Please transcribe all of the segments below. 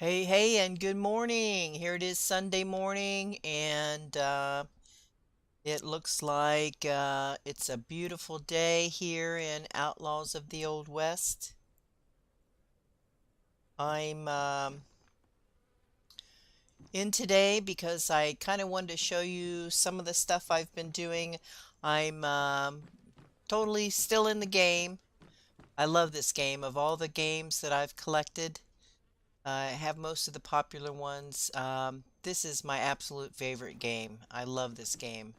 Hey, hey, and good morning. Here it is Sunday morning, and it looks like it's a beautiful day here in Outlaws of the Old West. I'm in today because I kind of wanted to show you some of the stuff I've been doing. I'm totally still in the game. I love this game. Of all the games that I've collected, I have most of the popular ones. This is my absolute favorite game. I love this game.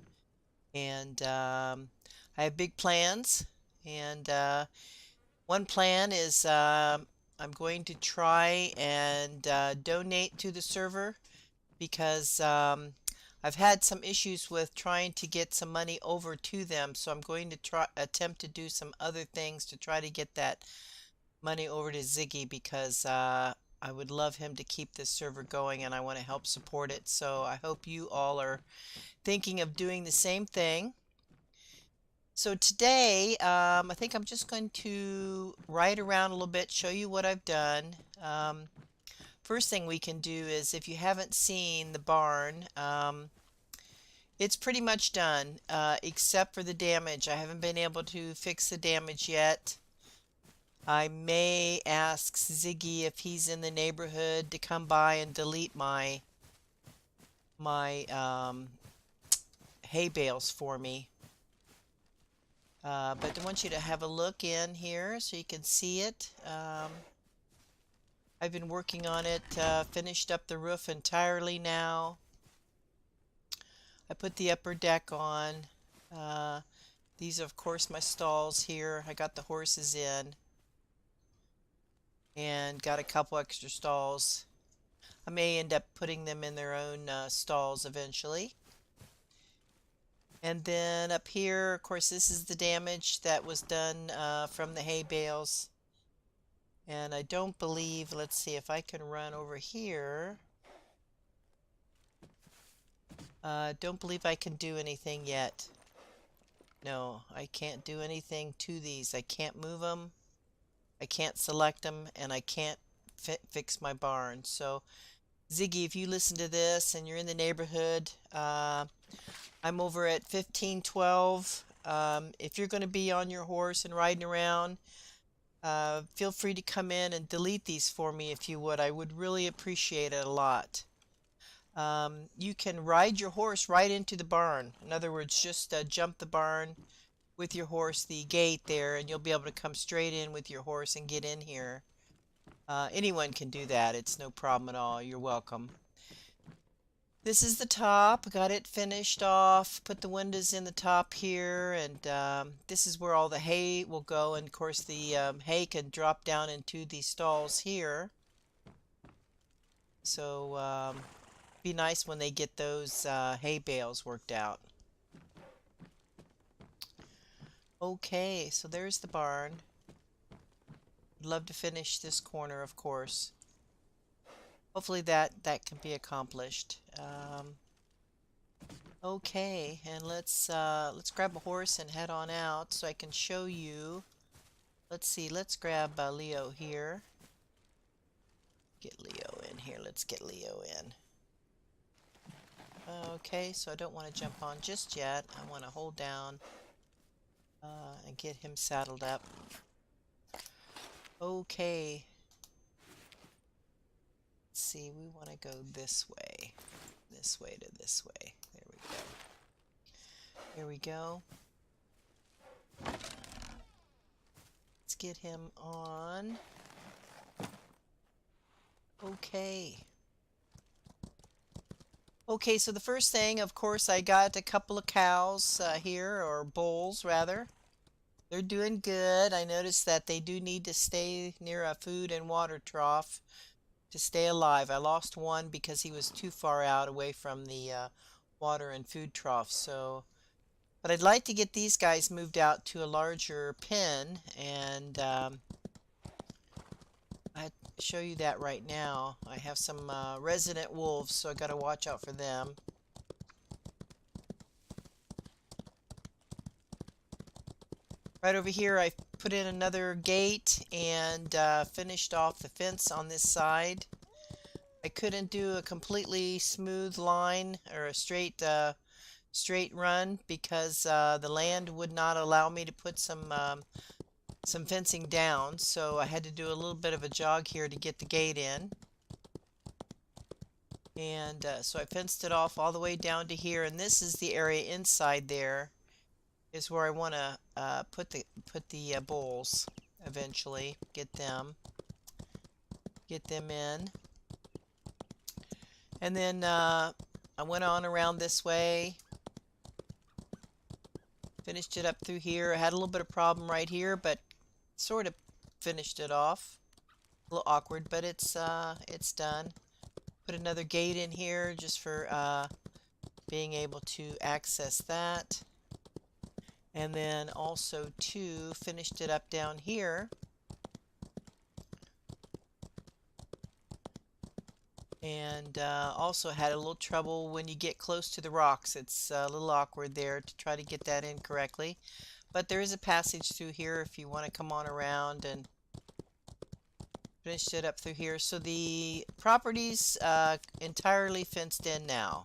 And I have big plans. And one plan is I'm going to try and donate to the server because I've had some issues with trying to get some money over to them. So I'm going to try attempt to do some other things to try to get that money over to Ziggy because I would love him to keep this server going and I want to help support it. So I hope you all are thinking of doing the same thing. So today, I think I'm just going to ride around a little bit, show you what I've done. First thing we can do is if you haven't seen the barn, it's pretty much done, except for the damage. I haven't been able to fix the damage yet. I may ask Ziggy if he's in the neighborhood to come by and delete my hay bales for me. But I want you to have a look in here so you can see it. I've been working on it, finished up the roof entirely now. I put the upper deck on. Uh, these are, of course, my stalls here. I got the horses in and got a couple extra stalls. I may end up putting them in their own stalls eventually. And then up here, of course, this is the damage that was done from the hay bales. And I don't believe, let's see if I can run over here. Don't believe I can do anything yet. No, I can't do anything to these. I can't move them, I can't select them, and I can't fix my barn. So Ziggy, if you listen to this and you're in the neighborhood, I'm over at 1512. If you're going to be on your horse and riding around, feel free to come in and delete these for me if you would. I would really appreciate it a lot. You can ride your horse right into the barn. In other words, just jump the barn with your horse, the gate there, and you'll be able to come straight in with your horse and get in here. Anyone can do that. It's no problem at all. You're welcome. This is the top. Got it finished off. Put the windows in the top here, and this is where all the hay will go. And of course, the hay can drop down into the stalls here. So be nice when they get those hay bales worked out. Okay, so there's the barn. I'd love to finish this corner, of course. Hopefully that can be accomplished. Okay, and let's grab a horse and head on out so I can show you. Let's see, let's grab Leo here. Get Leo in here. Let's get Leo in. Okay, so I don't want to jump on just yet. I want to hold down and get him saddled up. Okay. Let's see, we want to go this way. This way to this way. There we go. Here we go. Let's get him on. Okay. Okay, so the first thing, of course, I got a couple of cows here, or bulls rather. They're doing good. I noticed that they do need to stay near a food and water trough to stay alive. I lost one because he was too far out away from the water and food trough. So, but I'd like to get these guys moved out to a larger pen, and I show you that right now. I have some resident wolves, so I got to watch out for them. Right over here, I put in another gate and finished off the fence on this side. I couldn't do a completely smooth line or a straight run because the land would not allow me to put some fencing down, so I had to do a little bit of a jog here to get the gate in. And so I fenced it off all the way down to here, and this is the area inside there is where I want to put the bulls eventually. Get them in, and then I went on around this way, finished it up through here. I had a little bit of problem right here, but sort of finished it off. A little awkward, but it's done. Put another gate in here just for being able to access that. And then also too, finished it up down here. And also had a little trouble when you get close to the rocks. It's a little awkward there to try to get that in correctly. But there is a passage through here if you want to come on around, and finished it up through here. So the property's entirely fenced in now,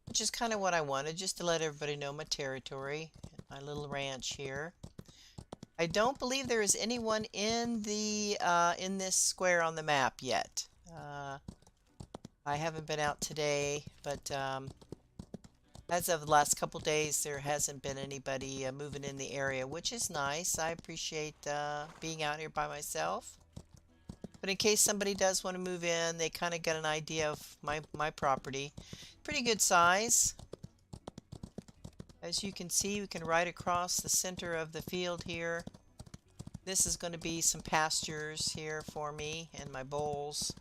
which is kind of what I wanted, just to let everybody know my territory, my little ranch here. I don't believe there is anyone in this square on the map yet. I haven't been out today, but as of the last couple days, there hasn't been anybody moving in the area, which is nice. I appreciate being out here by myself. But in case somebody does want to move in, they kind of get an idea of my property. Pretty good size. As you can see, we can ride across the center of the field here. This is going to be some pastures here for me and my bulls.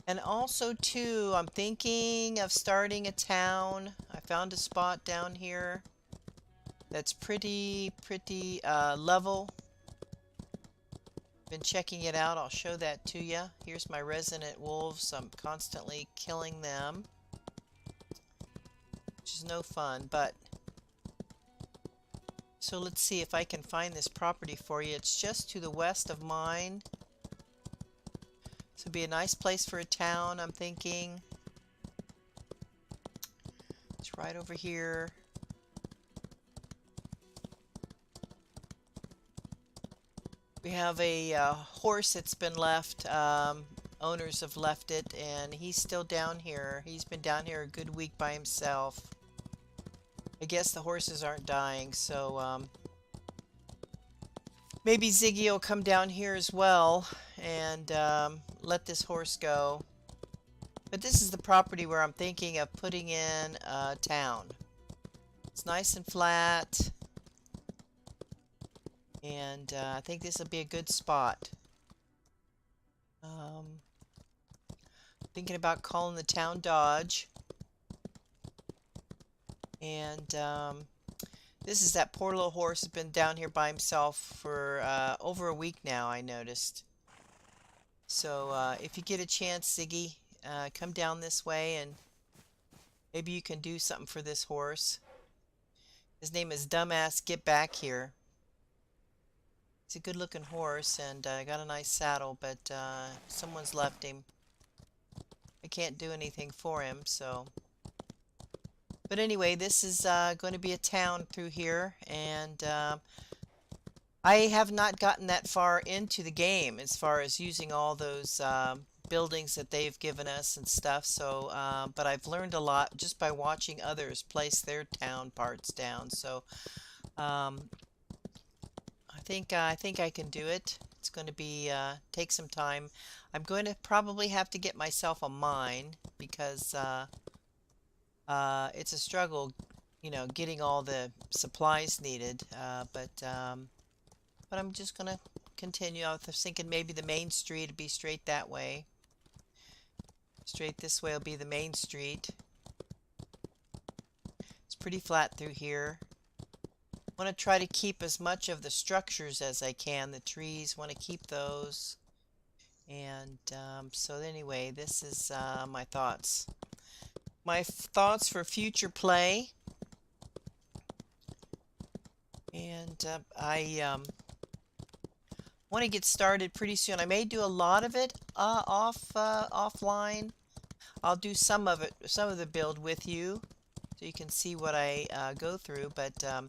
And also too, I'm thinking of starting a town. I found a spot down here that's pretty level. Been checking it out. I'll show that to you. Here's my resident wolves. I'm constantly killing them, which is no fun, but so let's see if I can find this property for you. It's just to the west of mine. This would be a nice place for a town, I'm thinking. It's right over here. We have a horse that's been left. Owners have left it, and he's still down here. He's been down here a good week by himself. I guess the horses aren't dying, so maybe Ziggy will come down here as well and let this horse go. But this is the property where I'm thinking of putting in a town. It's nice and flat, and I think this will be a good spot. Thinking about calling the town Dodge. And this is that poor little horse has been down here by himself for over a week now, I noticed. So if you get a chance, Ziggy, come down this way and maybe you can do something for this horse. His name is Dumbass Get Back Here. He's a good looking horse and got a nice saddle, but someone's left him. I can't do anything for him, so. But anyway, this is going to be a town through here, and I have not gotten that far into the game as far as using all those buildings that they've given us and stuff. So, but I've learned a lot just by watching others place their town parts down. So, I think I can do it. It's going to be take some time. I'm going to probably have to get myself a mine because it's a struggle, you know, getting all the supplies needed. But I'm just gonna continue. I was thinking maybe the main street would be straight that way. Straight this way will be the main street. It's pretty flat through here. I want to try to keep as much of the structures as I can. The trees, want to keep those. And so anyway, this is my thoughts. My thoughts for future play. And Want to get started pretty soon. I may do a lot of it offline. I'll do some of it, some of the build with you, so you can see what I go through. But I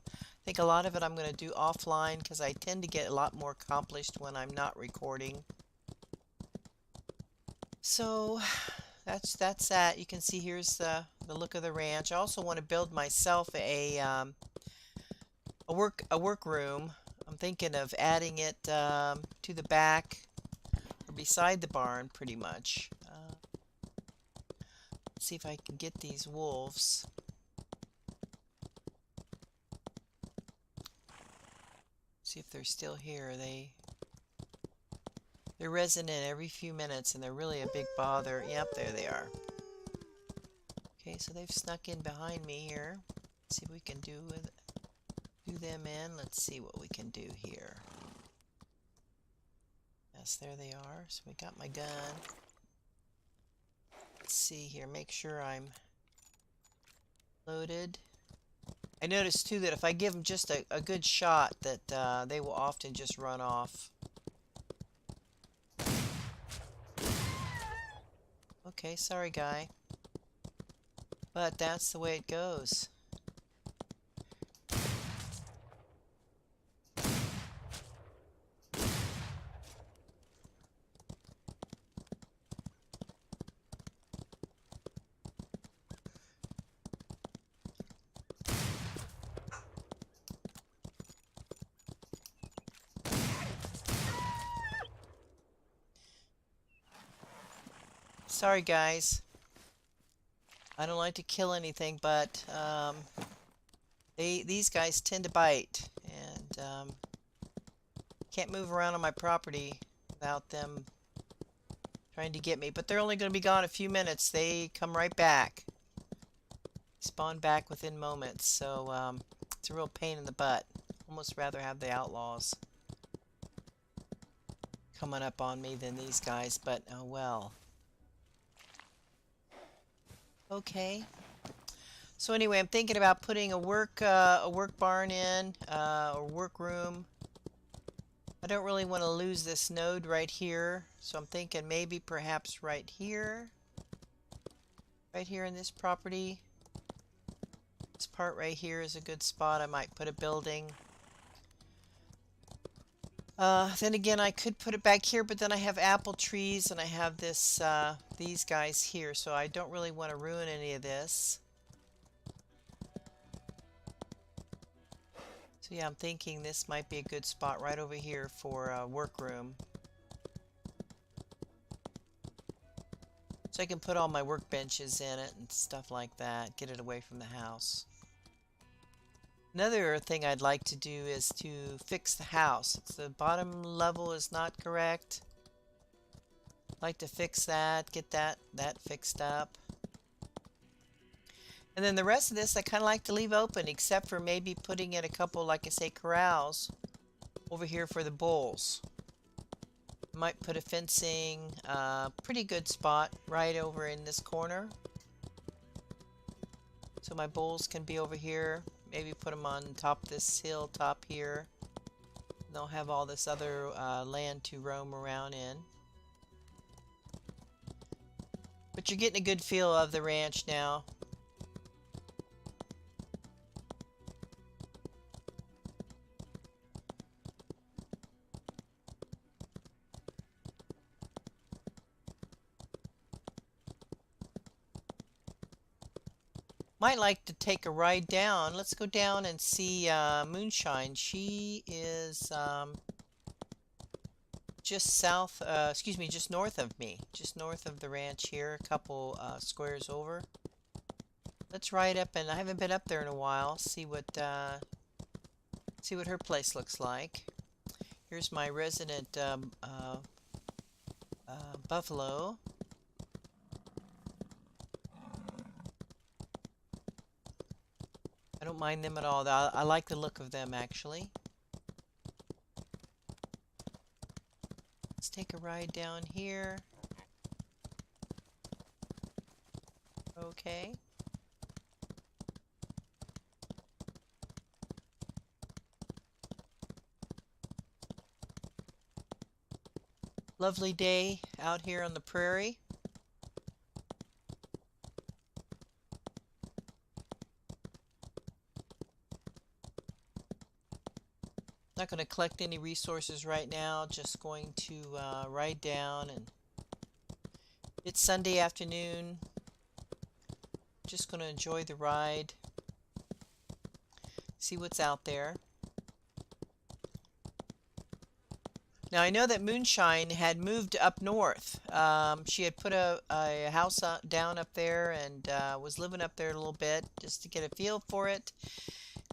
think a lot of it I'm going to do offline because I tend to get a lot more accomplished when I'm not recording. So that's that. You can see here's the look of the ranch. I also want to build myself a work room. I'm thinking of adding it to the back or beside the barn, pretty much. Let's see if I can get these wolves. See if they're still here. They're resident every few minutes, and they're really a big bother. Yep, there they are. Okay, so they've snuck in behind me here. Let's see what we can do them in. Let's see what we can do here. Yes, there they are. So we got my gun. Let's see here. Make sure I'm loaded. I noticed too that if I give them just a good shot, that they will often just run off. Okay, sorry guy. But that's the way it goes. Sorry guys. I don't like to kill anything, but these guys tend to bite, and can't move around on my property without them trying to get me. But they're only going to be gone a few minutes. They come right back. Spawn back within moments, so it's a real pain in the butt. Almost rather have the outlaws coming up on me than these guys, but oh well. Okay. So anyway, I'm thinking about putting a work barn in, or work room. I don't really want to lose this node right here, so I'm thinking maybe perhaps right here in this property. This part right here is a good spot. I might put a building. Then again, I could put it back here, but then I have apple trees and I have these guys here, so I don't really want to ruin any of this. So yeah, I'm thinking this might be a good spot right over here for a workroom. So I can put all my workbenches in it and stuff like that, get it away from the house. Another thing I'd like to do is to fix the house. The bottom level is not correct. I'd like to fix that, get that fixed up. And then the rest of this I kind of like to leave open, except for maybe putting in a couple, like I say, corrals over here for the bulls. Might put a fencing, pretty good spot right over in this corner. So my bulls can be over here. Maybe put them on top of this hilltop here. They'll have all this other land to roam around in. But you're getting a good feel of the ranch now. Might like to take a ride down. Let's go down and see Moonshine. She is just just north of me. Just north of the ranch here, a couple squares over. Let's ride up, and I haven't been up there in a while. See what her place looks like. Here's my resident buffalo. I don't mind them at all. I like the look of them, actually. Let's take a ride down here. Okay. Lovely day out here on the prairie. Not going to collect any resources right now, just going to ride down, and it's Sunday afternoon. Just going to enjoy the ride, see what's out there. Now I know that Moonshine had moved up north. She had put a house down up there and was living up there a little bit just to get a feel for it,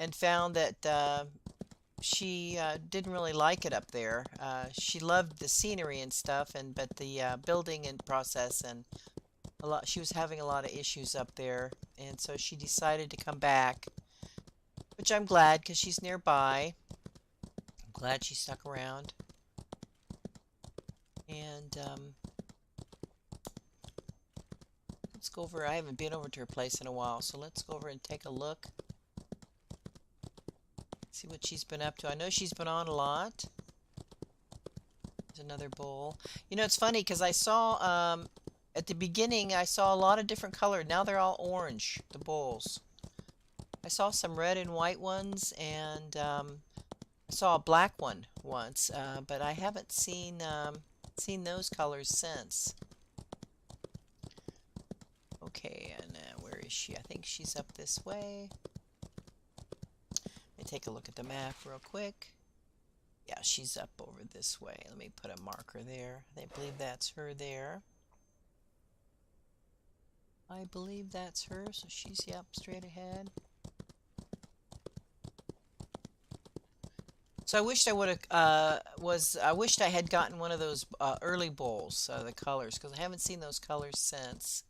and found that she didn't really like it up there. She loved the scenery and stuff, but the building and process and she was having a lot of issues up there, and so she decided to come back, which I'm glad because she's nearby. I'm glad she stuck around. And let's go over. I haven't been over to her place in a while, so let's go over and take a look. See what she's been up to. I know she's been on a lot. There's another bowl. You know, it's funny because I saw at the beginning I saw a lot of different colors. Now they're all orange, the bowls. I saw some red and white ones, and I saw a black one once, but I haven't seen those colors since. Okay, and where is she? I think she's up this way. Let me take a look at the map real quick. Yeah, she's up over this way. Let me put a marker there. I believe that's her there. I believe that's her, so she's, yep, straight ahead. So I wished I would have I wished I had gotten one of those early bowls, the colors, because I haven't seen those colors since.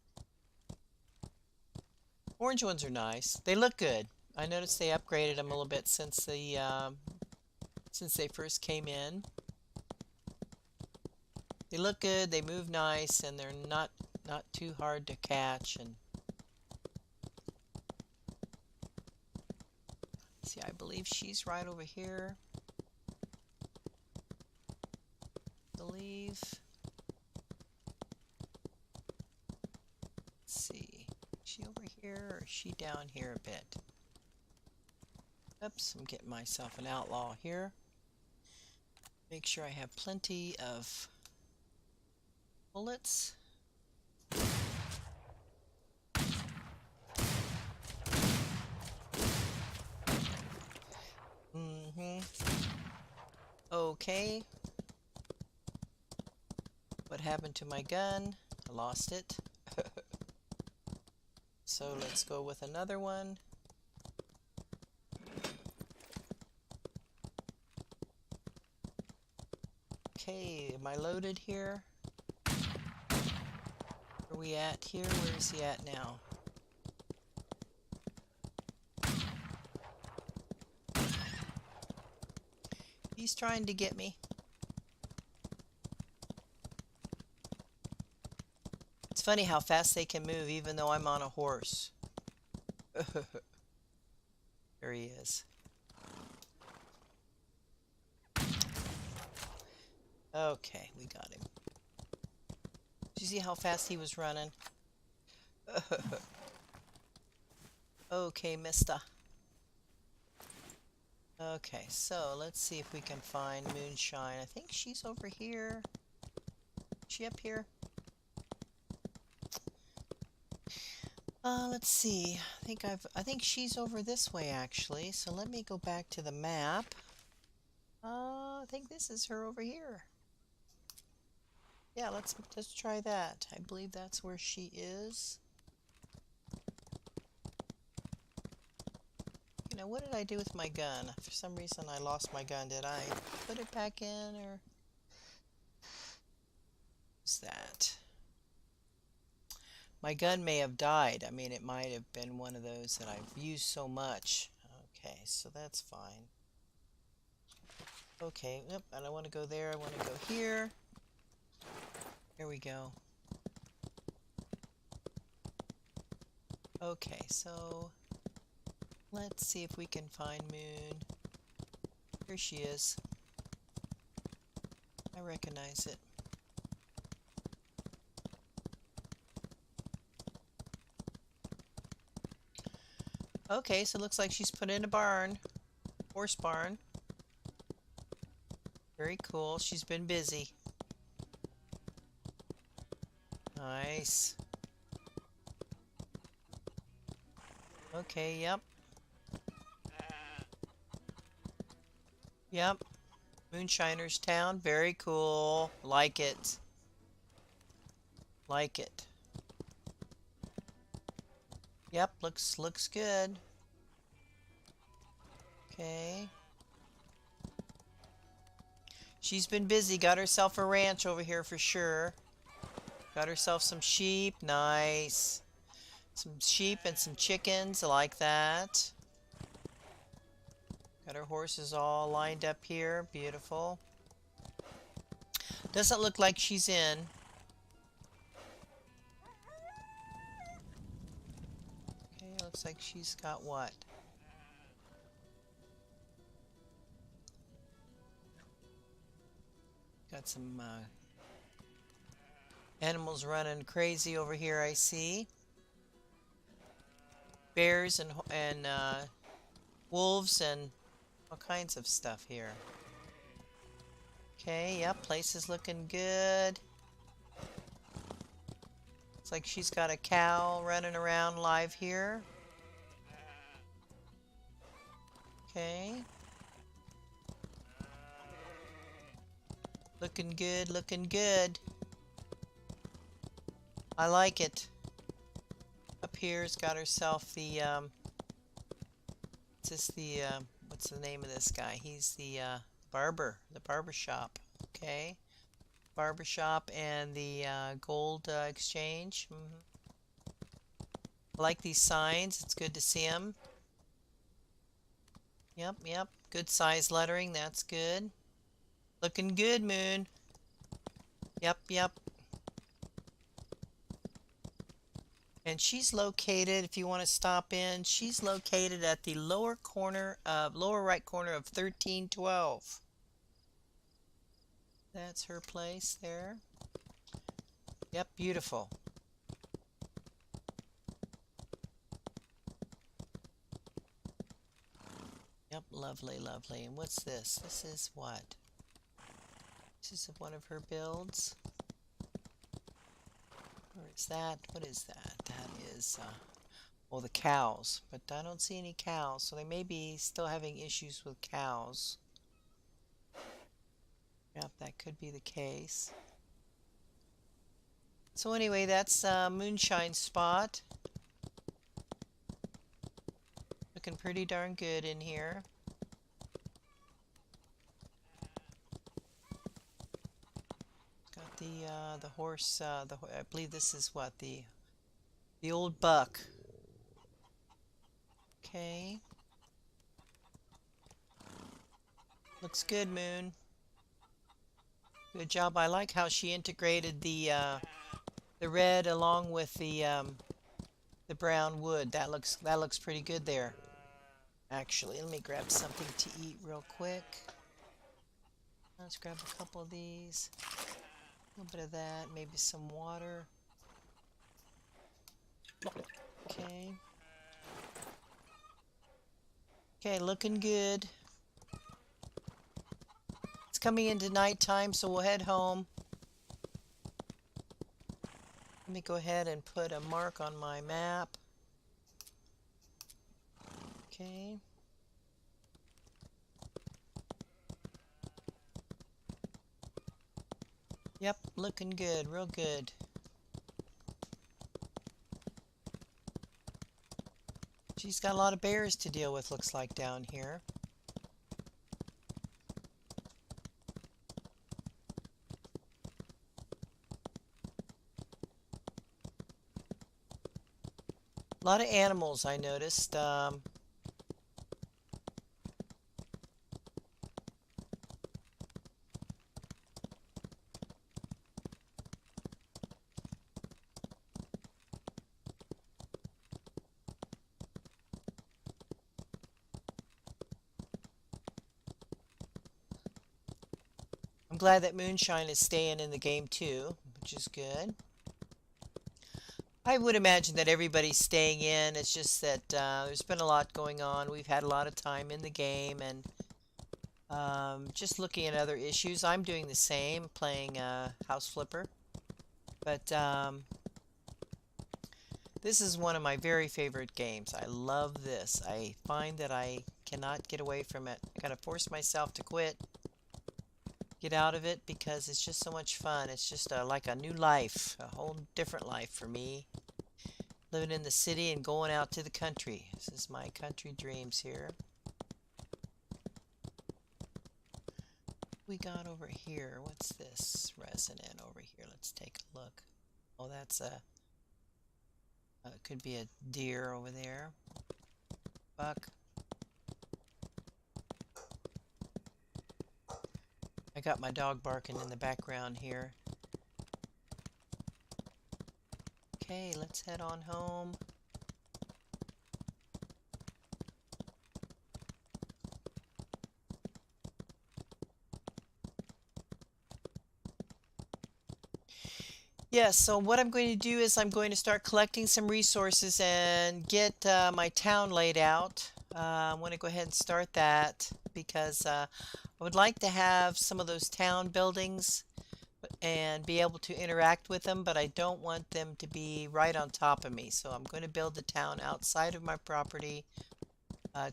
Orange ones are nice. They look good. I noticed they upgraded them a little bit since they first came in. They look good. They move nice, and they're not too hard to catch. And see, I believe she's right over here. Believe. Let's see. Is she over here or is she down here a bit? Oops, I'm getting myself an outlaw here. Make sure I have plenty of bullets. Okay. What happened to my gun? I lost it. So let's go with another one. Okay, am I loaded here? Where are we at here? Where is he at now? He's trying to get me. It's funny how fast they can move even though I'm on a horse. There he is. Okay, we got him. Did you see how fast he was running? Okay, mister. Okay, so let's see if we can find Moonshine. I think she's over here. Is she up here? Let's see. I think she's over this way actually. So let me go back to the map. I think this is her over here. Yeah, let's try that. I believe that's where she is. You know, what did I do with my gun? For some reason I lost my gun. Did I put it back in, or what's that? My gun may have died. I mean, it might have been one of those that I've used so much. Okay, so that's fine. Okay, yep, I don't want to go there. I want to go here. Here we go. Okay, so let's see if we can find Moon. Here she is. I recognize it. Okay, so it looks like she's put in a barn. Horse barn. Very cool. She's been busy. Nice. Okay, yep. Yep. Moonshiner's Town. Very cool. Like it. Like it. Yep, looks good. Okay. She's been busy. Got herself a ranch over here for sure. Got herself some sheep. Nice. Some sheep and some chickens. I like that. Got her horses all lined up here. Beautiful. Doesn't look like she's in. Okay, looks like she's got what? Got some animals running crazy over here, I see. Bears and wolves and all kinds of stuff here. Okay, yep, place is looking good. Looks like she's got a cow running around live here. Okay. Looking good, looking good. I like it. Up here's got herself the, what's the name of this guy? He's the barber shop. Okay. Barber shop and the gold exchange. I like these signs. It's good to see them. Yep, yep. Good size lettering. That's good. Looking good, Moon. Yep, yep. And she's located, if you want to stop in, she's located at the lower right corner of 1312. That's her place there. Yep, beautiful. Yep, lovely, lovely. And what's this? This is what? This is one of her builds. Or is that? What is that? That is, well, the cows. But I don't see any cows, so they may be still having issues with cows. Yep, that could be the case. So anyway, that's Moonshine Spot. Looking pretty darn good in here. Got the horse. I believe this is what the old buck. Okay. Looks good, Moon. Good job. I like how she integrated the red along with the brown wood. That looks pretty good there. Actually, let me grab something to eat real quick. Let's grab a couple of these. A little bit of that, maybe some water. Okay. Okay, looking good. It's coming into nighttime, so we'll head home. Let me go ahead and put a mark on my map. Okay. Yep, looking good, real good. She's got a lot of bears to deal with, looks like, down here. A lot of animals, I noticed. I'm glad that Moonshine is staying in the game too, which is good. I would imagine that everybody's staying in. It's just that there's been a lot going on. We've had a lot of time in the game and just looking at other issues. I'm doing the same, playing House Flipper. But this is one of my very favorite games. I love this. I find that I cannot get away from it. I gotta force myself to quit, get out of it because it's just so much fun. It's just like a new life, a whole different life for me. Living in the city and going out to the country. This is my country dreams here. We got over here. What's this resident over here? Let's take a look. Oh, that's a could be a deer over there. Buck. I got my dog barking in the background here. Okay, let's head on home. Yeah, so what I'm going to do is I'm going to start collecting some resources and get my town laid out. I want to go ahead and start that because I would like to have some of those town buildings and be able to interact with them, but I don't want them to be right on top of me. So I'm going to build the town outside of my property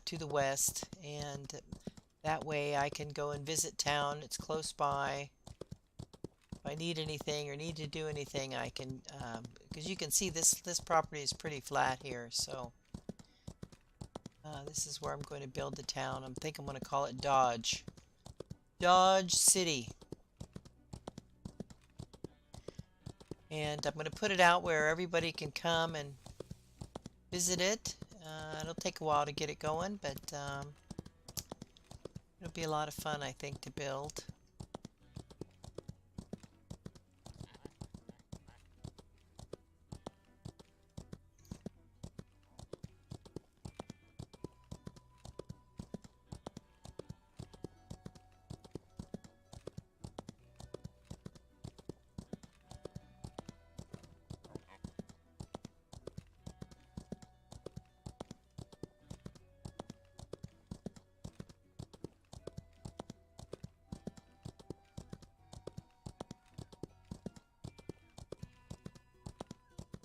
to the west, and that way I can go and visit town. It's close by. If I need anything or need to do anything, I can, because you can see this property is pretty flat here. So this is where I'm going to build the town. I think I'm going to call it Dodge. Dodge City. And I'm going to put it out where everybody can come and visit it. It'll take a while to get it going, but it'll be a lot of fun, I think, to build.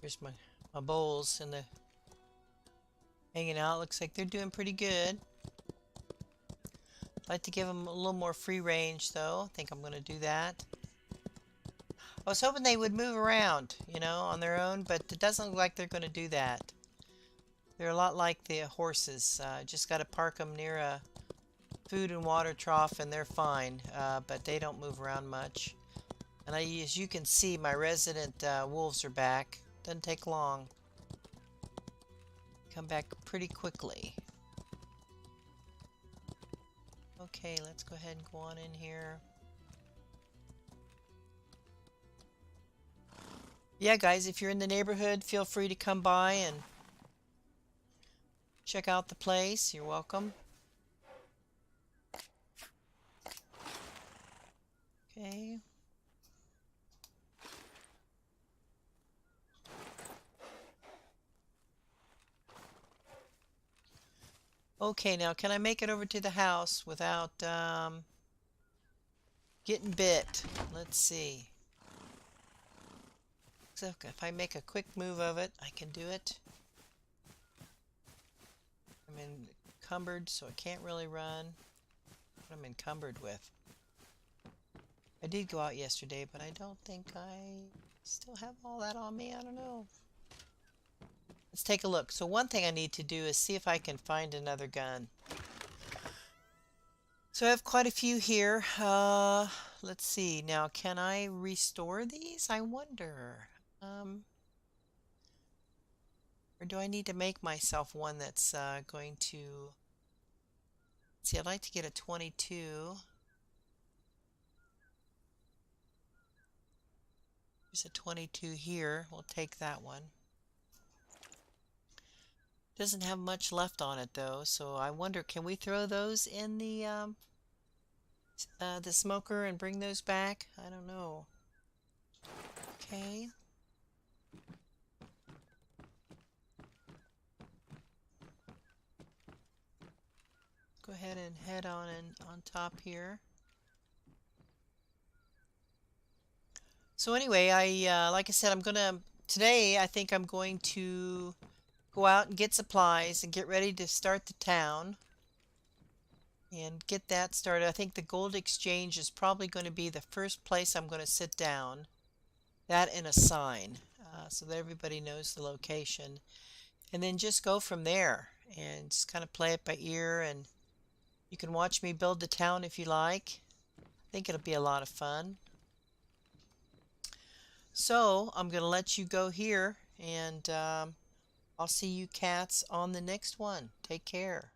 Here's my bowls and the hanging out. Looks like they're doing pretty good. I'd like to give them a little more free range though. I think I'm going to do that. I was hoping they would move around, you know, on their own, but it doesn't look like they're going to do that. They're a lot like the horses. Just got to park them near a food and water trough and they're fine, but they don't move around much. And as you can see, my resident wolves are back. Doesn't take long. Come back pretty quickly. Okay, let's go ahead and go on in here. Yeah, guys, if you're in the neighborhood, feel free to come by and check out the place. You're welcome. Okay. Okay, now can I make it over to the house without getting bit? Let's see. So if I make a quick move of it, I can do it. I'm encumbered, so I can't really run. What I'm encumbered with. I did go out yesterday, but I don't think I still have all that on me. I don't know. Let's take a look. So one thing I need to do is see if I can find another gun. So I have quite a few here. Let's see. Now, can I restore these? I wonder. Or do I need to make myself one that's going to... See, I'd like to get a 22. There's a 22 here. We'll take that one. Doesn't have much left on it though, so I wonder, can we throw those in the smoker and bring those back? I don't know. Okay. go ahead and head on top here. So anyway, like I said, today I think I'm going to go out and get supplies and get ready to start the town and get that started. I think the gold exchange is probably going to be the first place I'm going to sit down. That and a sign, so that everybody knows the location. And then just go from there and just kind of play it by ear. And you can watch me build the town if you like. I think it'll be a lot of fun. So I'm going to let you go here, and I'll see you cats on the next one. Take care.